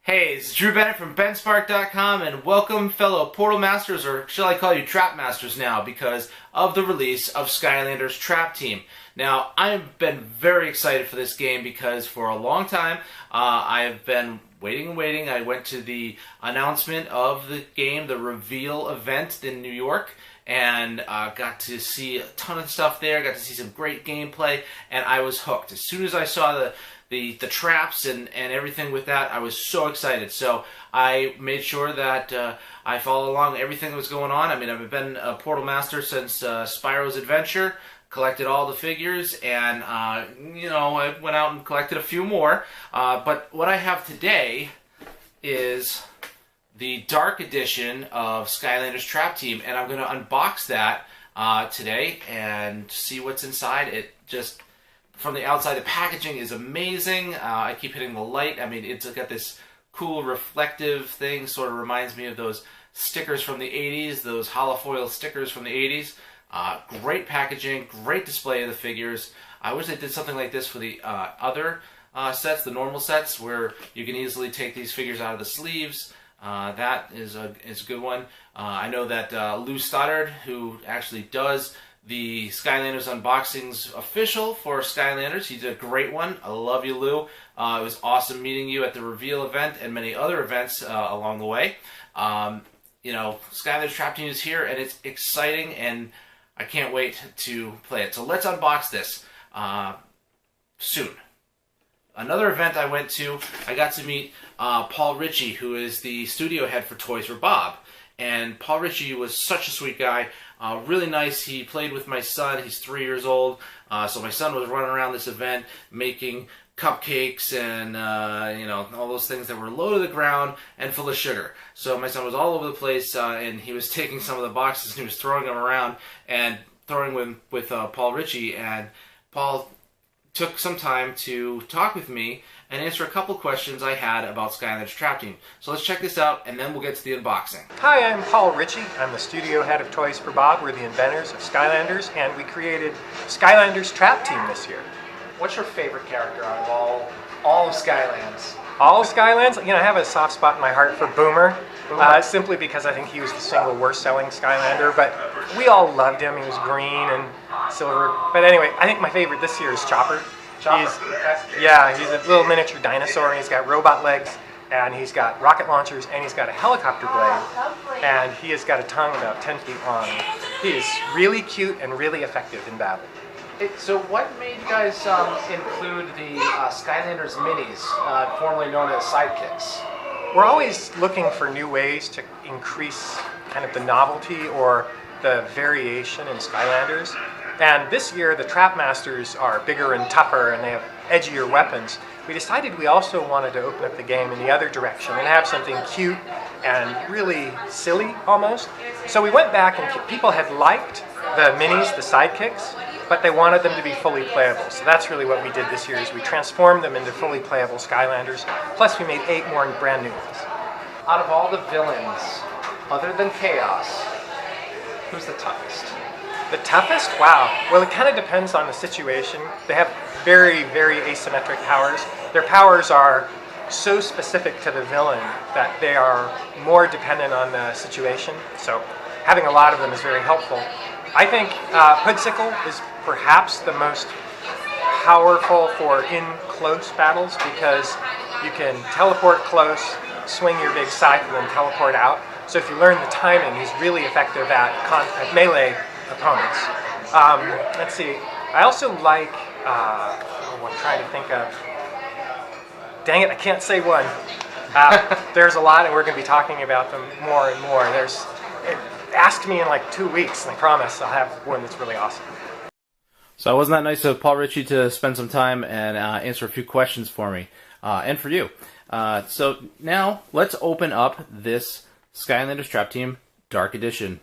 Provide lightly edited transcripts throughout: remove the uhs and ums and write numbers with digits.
Hey, it's Drew Bennett from BenSpark.com, and welcome fellow Portal Masters, or shall I call you Trap Masters now, because of the release of Skylanders Trap Team. Now, I've been very excited for this game because for a long time I have been waiting and waiting. I went to the announcement of the game, the reveal event in New York, and got to see a ton of stuff there, got to see some great gameplay, and I was hooked. As soon as I saw the traps and everything with that, I was so excited. So I made sure that I followed along everything that was going on. I mean, I've been a Portal Master since Spyro's Adventure, collected all the figures, and I went out and collected a few more. But what I have today is the Dark Edition of Skylanders Trap Team, and I'm going to unbox that today and see what's inside. It just, from the outside, the packaging is amazing. I keep hitting the light. I mean, it's got this cool reflective thing, sort of reminds me of those stickers from the 80s, those holofoil stickers from the 80s. Great packaging, great display of the figures. I wish they did something like this for the other sets, the normal sets, where you can easily take these figures out of the sleeves. That is a good one. I know that Lou Stoddard, who actually does the Skylanders unboxings official for Skylanders, he did a great one. I love you, Lou. It was awesome meeting you at the reveal event and many other events along the way. Skylanders Trap Team is here, and it's exciting, and I can't wait to play it. So let's unbox this soon. Another event I went to, I got to meet Paul Reiche, who is the studio head for Toys for Bob. And Paul Reiche was such a sweet guy, really nice. He played with my son. He's 3 years old, so my son was running around this event making cupcakes and all those things that were low to the ground and full of sugar. So my son was all over the place, and he was taking some of the boxes and he was throwing them around and throwing with Paul Reiche. And Paul took some time to talk with me and answer a couple questions I had about Skylanders Trap Team. So let's check this out, and then we'll get to the unboxing. Hi, I'm Paul Reiche. I'm the studio head of Toys for Bob. We're the inventors of Skylanders, and we created Skylanders Trap Team this year. What's your favorite character out of all of Skylands? All of Skylands? I have a soft spot in my heart for Boomer, simply because I think he was the single worst-selling Skylander, but we all loved him. He was green and silver. But anyway, I think my favorite this year is Chopper. He's a little miniature dinosaur, and he's got robot legs, and he's got rocket launchers, and he's got a helicopter blade, and he has got a tongue about 10 feet long. He is really cute and really effective in battle. So what made you guys include the Skylanders Minis, formerly known as Sidekicks? We're always looking for new ways to increase kind of the novelty or the variation in Skylanders. And this year, the Trap Masters are bigger and tougher, and they have edgier weapons. We decided we also wanted to open up the game in the other direction and have something cute and really silly, almost. So we went back, and people had liked the minis, the sidekicks, but they wanted them to be fully playable. So that's really what we did this year, is we transformed them into fully playable Skylanders. Plus, we made 8 more brand new ones. Out of all the villains, other than Chaos, who's the toughest? The toughest? Wow. Well, it kind of depends on the situation. They have very, very asymmetric powers. Their powers are so specific to the villain that they are more dependent on the situation. So having a lot of them is very helpful. I think Hoodsicle is perhaps the most powerful for in-close battles, because you can teleport close, swing your big scythe, and then teleport out. So if you learn the timing, he's really effective at melee opponents. Let's see. I also like, I'm trying to think of, dang it, I can't say one. There's a lot, and we're going to be talking about them more and more. Ask me in like 2 weeks, and I promise I'll have one that's really awesome. So wasn't that nice of Paul Reiche to spend some time and answer a few questions for me, and for you. So now let's open up this Skylanders Trap Team Dark Edition.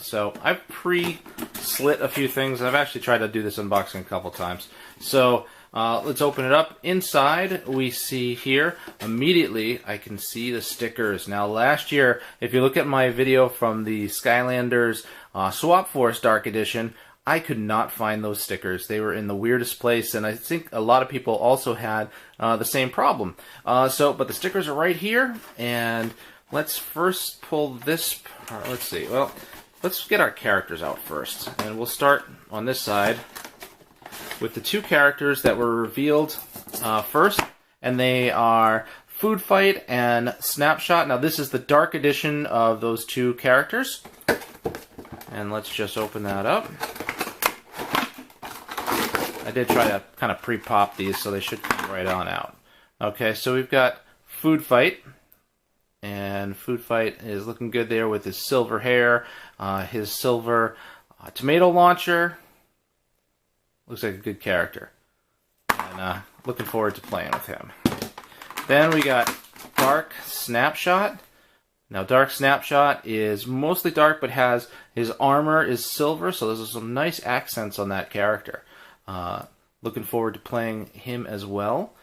So I've pre-slit a few things, and I've actually tried to do this unboxing a couple times. So let's open it up. Inside, we see here, immediately, I can see the stickers. Now, last year, if you look at my video from the Skylanders Swap Force Dark Edition, I could not find those stickers. They were in the weirdest place, and I think a lot of people also had the same problem. But the stickers are right here, and let's first pull this part. Let's see. Well, let's get our characters out first, and we'll start on this side with the two characters that were revealed first, and they are Food Fight and Snapshot. Now, this is the Dark Edition of those two characters. And let's just open that up. I did try to kind of pre-pop these, so they should come right on out. Okay, so we've got Food Fight. And Food Fight is looking good there with his silver hair, his silver tomato launcher. Looks like a good character. And looking forward to playing with him. Then we got Dark Snapshot. Now, Dark Snapshot is mostly dark, but has his armor is silver, so there's some nice accents on that character. Looking forward to playing him as well.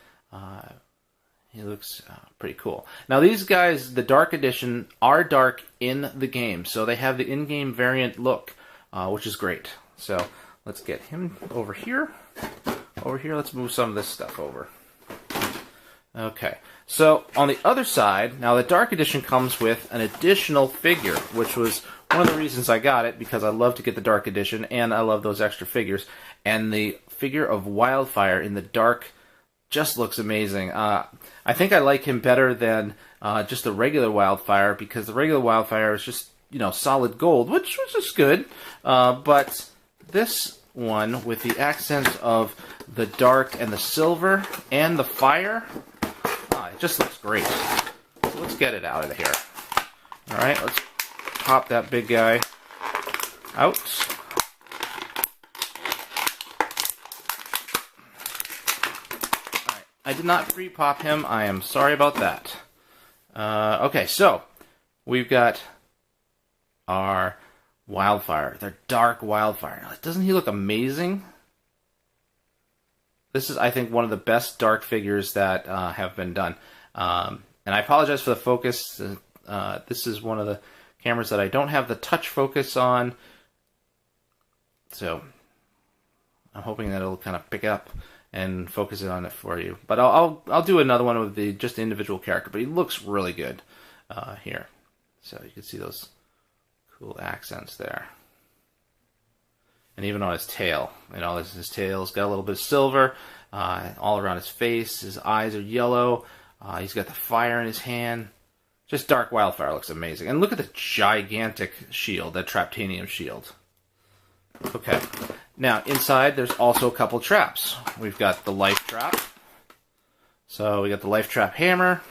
He looks pretty cool. Now, these guys, the Dark Edition, are dark in the game, so they have the in-game variant look, which is great. So let's get him over here. Over here, let's move some of this stuff over. Okay, so on the other side, now the Dark Edition comes with an additional figure, which was one of the reasons I got it, because I love to get the Dark Edition, and I love those extra figures. And the figure of Wildfire in the dark just looks amazing. I think I like him better than just the regular Wildfire, because the regular Wildfire is just, you know, solid gold, which is good. But this one, with the accents of the dark and the silver and the fire, it just looks great. So let's get it out of here. Alright, let's pop that big guy out. Alright, I did not pre-pop him. I am sorry about that. Okay, so we've got our Wildfire. Their Dark Wildfire. Doesn't he look amazing? This is, I think, one of the best dark figures that have been done. And I apologize for the focus. This is one of the cameras that I don't have the touch focus on. So I'm hoping that it'll kind of pick up and focus it on it for you. But I'll do another one with the just the individual character. But he looks really good here. So you can see those cool accents there. And even on his tail, you know, his tail's got a little bit of silver all around his face. His eyes are yellow. He's got the fire in his hand. Just Dark Wildfire looks amazing. And look at the gigantic shield, that Traptanium shield. Okay. Now, inside, there's also a couple traps. We've got the Life Trap. So we got the Life Trap Hammer.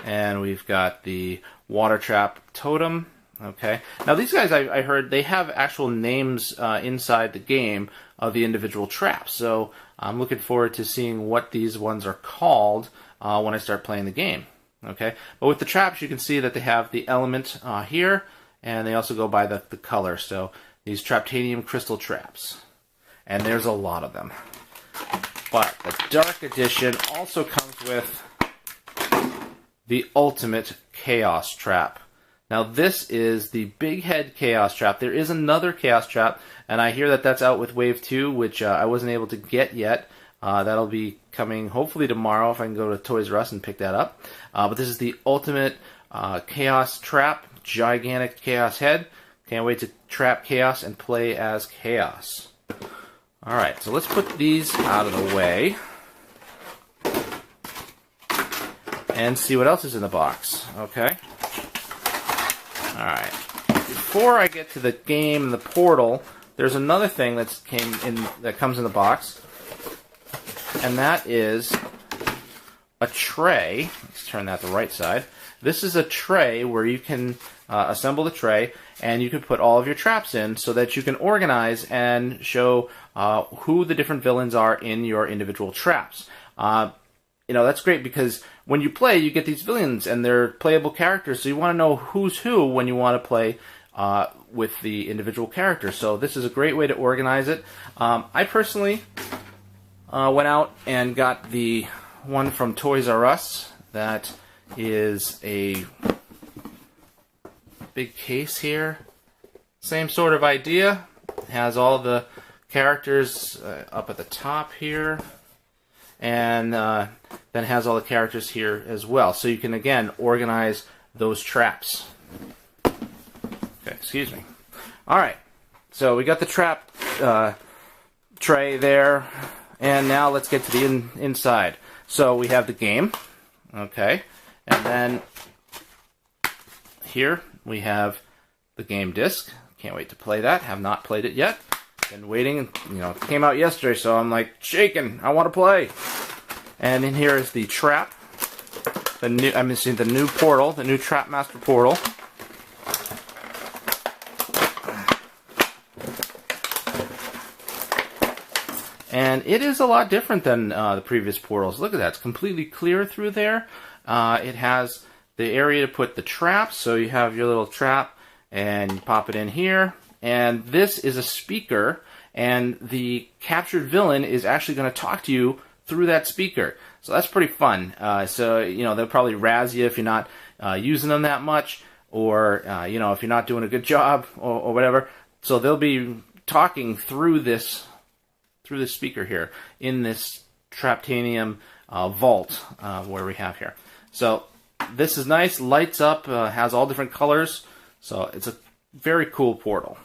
And we've got the Water Trap Totem. Okay. Now these guys, I heard, they have actual names inside the game of the individual traps. So I'm looking forward to seeing what these ones are called when I start playing the game. Okay. But with the traps, you can see that they have the element here, and they also go by the color. So these Traptanium crystal traps. And there's a lot of them. But the Dark Edition also comes with the Ultimate Chaos Trap. Now this is the Big Head Chaos Trap. There is another Chaos Trap, and I hear that that's out with Wave 2, which I wasn't able to get yet. That'll be coming hopefully tomorrow if I can go to Toys R Us and pick that up. But this is the Ultimate Chaos Trap, gigantic Chaos Head. Can't wait to trap Chaos and play as Chaos. Alright, so let's put these out of the way and see what else is in the box. Okay. Alright, before I get to the game and the portal, there's another thing that comes in the box, and that is a tray. Let's turn that the right side. This is a tray where you can assemble the tray, and you can put all of your traps in so that you can organize and show who the different villains are in your individual traps. You know, that's great because when you play, you get these villains and they're playable characters, so you want to know who's who when you want to play with the individual characters. So this is a great way to organize it. I personally went out and got the one from Toys R Us. That is a big case here. Same sort of idea. has all the characters up at the top here, and then has all the characters here as well. So you can, again, organize those traps. Okay, excuse me. All right, so we got the trap tray there, and now let's get to the inside. So we have the game, okay, and then here we have the game disc. Can't wait to play that. Have not played it yet. Been waiting. You know, it came out yesterday, so I'm like shaking. I want to play. And in here is the trap. The new portal, the new Trap Master portal. And it is a lot different than the previous portals. Look at that. It's completely clear through there. It has the area to put the traps. So you have your little trap, and you pop it in here. And this is a speaker, and the captured villain is actually going to talk to you through that speaker. So that's pretty fun. So, you know, they'll probably razz you if you're not using them that much, or, you know, if you're not doing a good job or whatever. So they'll be talking through this speaker here in this Traptanium vault where we have here. So this is nice, lights up, has all different colors. So it's a very cool portal.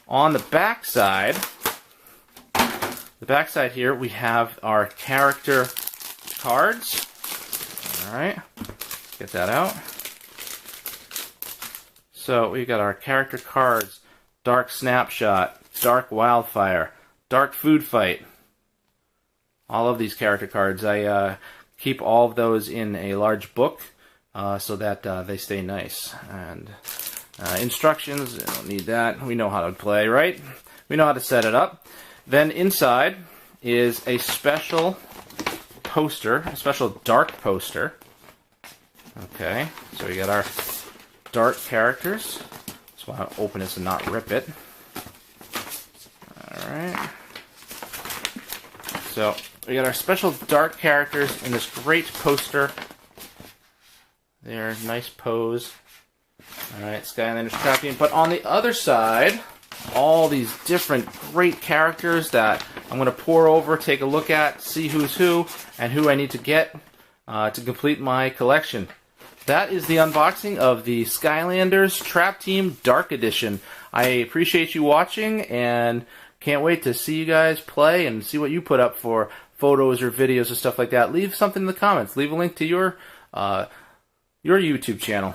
On the back side, here, we have our character cards. Alright, get that out. So we've got our character cards: Dark Snapshot, Dark Wildfire, Dark Food Fight. All of these character cards. I keep all of those in a large book so that they stay nice. And instructions, don't need that. We know how to play, right? We know how to set it up. Then inside is a special poster, a special dark poster. Okay, so we got our dark characters. Just want to open this and not rip it. Alright. So we got our special dark characters in this great poster. There, nice pose. Alright, Skylanders Trap Team. But on the other side, all these different great characters that I'm going to pour over, take a look at, see who's who, and who I need to get to complete my collection. That is the unboxing of the Skylanders Trap Team Dark Edition. I appreciate you watching, and can't wait to see you guys play and see what you put up for photos or videos or stuff like that. Leave something in the comments. Leave a link to your YouTube channel.